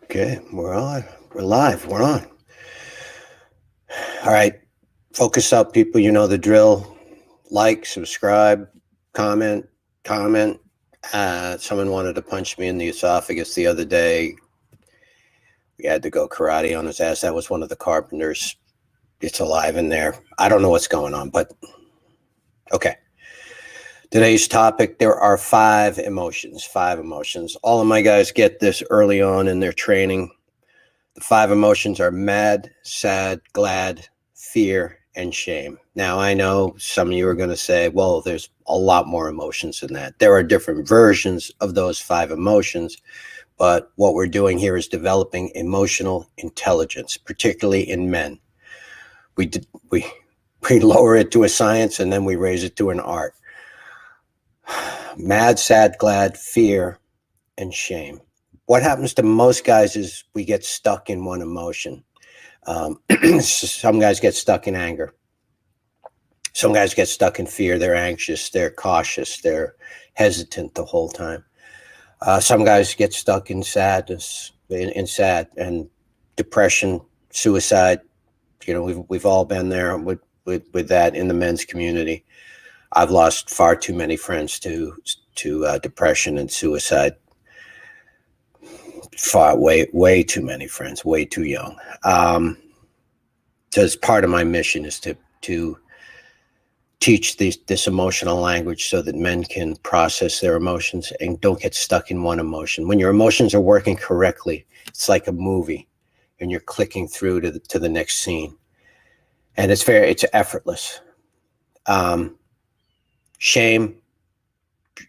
Okay, we're on. We're live. We're on. All right. Focus up, people. You know the drill. Like, subscribe, comment, comment. Someone wanted to punch me in the esophagus the other day. We had to go karate on his ass. That was one of the carpenters. It's alive in there. I don't know what's going on, but okay. Today's topic, there are five emotions. Five emotions. All of my guys get this early on in their training. The five emotions are mad, sad, glad, fear, and shame. Now, I know some of you are going to say, well, there's a lot more emotions than that. There are different versions of those five emotions, but what we're doing here is developing emotional intelligence, particularly in men. We lower it to a science and then we raise it to an art. Mad, sad, glad, fear, and shame. What happens to most guys is we get stuck in one emotion. Some guys get stuck in anger. Some guys get stuck in fear. They're anxious. They're cautious. They're hesitant the whole time. Some guys get stuck in sadness, in sad and depression, suicide. You know, we've all been there with that in the men's community. I've lost far too many friends to depression and suicide. Way too many friends, way too young. So part of my mission is to teach this emotional language so that men can process their emotions and don't get stuck in one emotion. When your emotions are working correctly, it's like a movie, and you're clicking through to the next scene, and it's effortless. Shame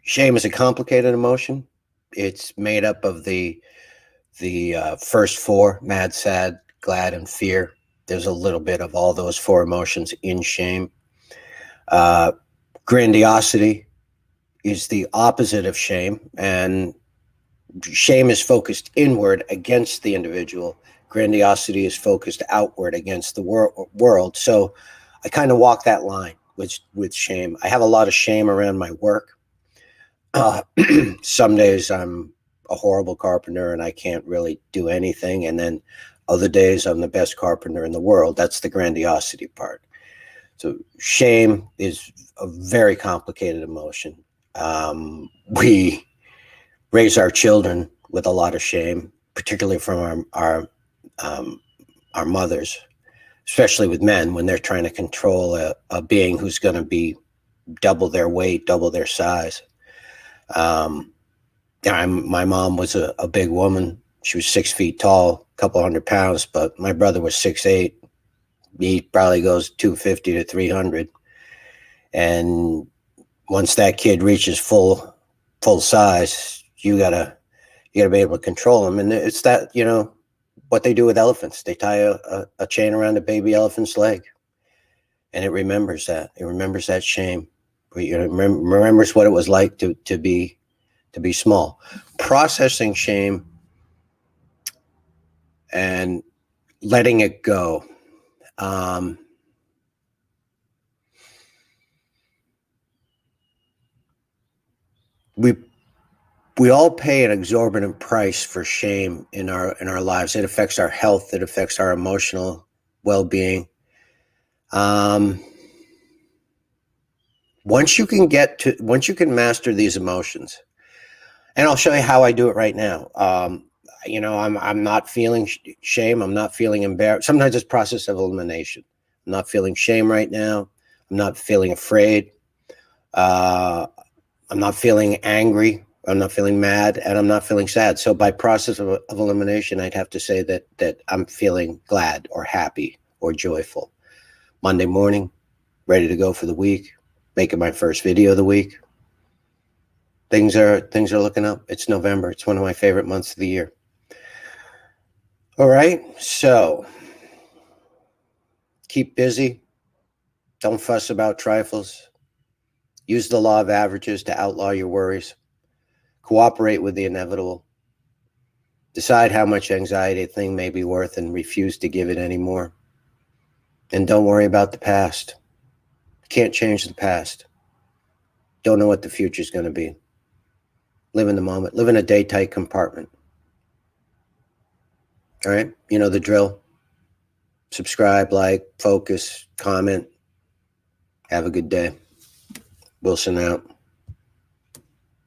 is a complicated emotion. It's made up of the first four: mad, sad, glad, and fear. There's a little bit of all those four emotions in shame. Grandiosity is the opposite of shame, and shame is focused inward against the individual. Grandiosity is focused outward against the world. So I kind of walk that line with shame. I have a lot of shame around my work. Some days I'm a horrible carpenter and I can't really do anything, and then other days I'm the best carpenter in the world. That's the grandiosity part. So shame is a very complicated emotion. We raise our children with a lot of shame, particularly from our mothers, especially with men when they're trying to control a being who's going to be double their weight, double their size. My mom was a big woman. She was 6 feet tall, a couple 100 pounds, but my brother was 6'8". He probably goes 250 to 300. And once that kid reaches full size, you gotta be able to control him. And it's that, what they do with elephants. They tie a chain around a baby elephant's leg, and it remembers that. It remembers that shame. It remembers what it was like to be small. Processing shame and letting it go. We all pay an exorbitant price for shame in our lives. It affects our health. It affects our emotional well-being. Once you can master these emotions, and I'll show you how I do it right now. I'm not feeling shame. I'm not feeling embarrassed. Sometimes it's process of elimination. I'm not feeling shame right now. I'm not feeling afraid. I'm not feeling angry. I'm not feeling mad, and I'm not feeling sad. So by process of elimination, I'd have to say that I'm feeling glad or happy or joyful. Monday morning, ready to go for the week, making my first video of the week. Things are looking up. It's November. It's one of my favorite months of the year. All right, so keep busy. Don't fuss about trifles. Use the law of averages to outlaw your worries. Cooperate with the inevitable. Decide how much anxiety a thing may be worth and refuse to give it any more. And don't worry about the past. Can't change the past. Don't know what the future is going to be. Live in the moment. Live in a day-tight compartment. All right? You know the drill. Subscribe, like, focus, comment. Have a good day. Wilson out.